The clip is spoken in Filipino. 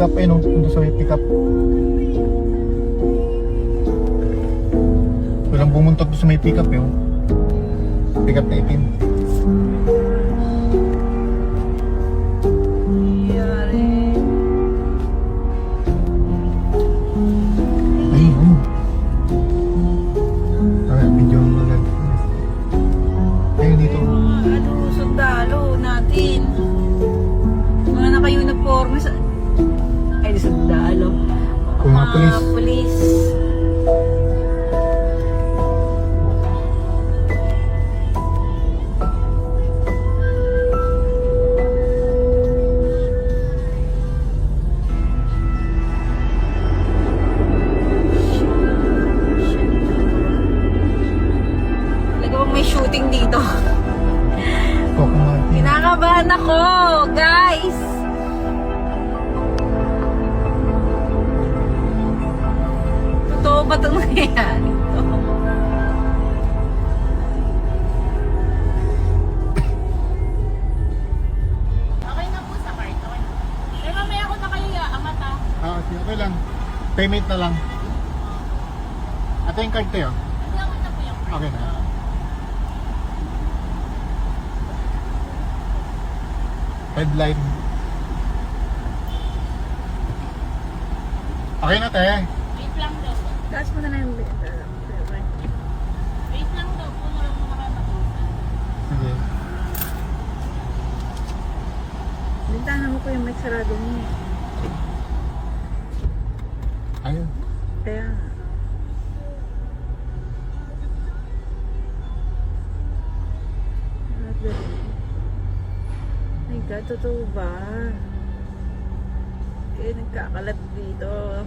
up eh, no? Kung sa may pick up. Walang bumuntot doon sa may pick up eh, oh. Pick up na itim. Police. Talagang may shooting dito. Kinakabahan ako, guys. Totoo ba itong nangyayari ito? Okay na po sa card. Okay na. Eh, mamaya ako na kayo aangat ha. Okay lang. Payment na lang. Ate yung card tayo? Angat na po yung card. Okay na. Headline. Okay na, te. Wait lang daw po. Taas mo na lang yung Wait lang daw po. Walang muna kayo mag-uusap. Sige. bintana mo ko yung may sarado niya. Ayun. Kaya my God, totoo ba? Kaya nagkakalat dito.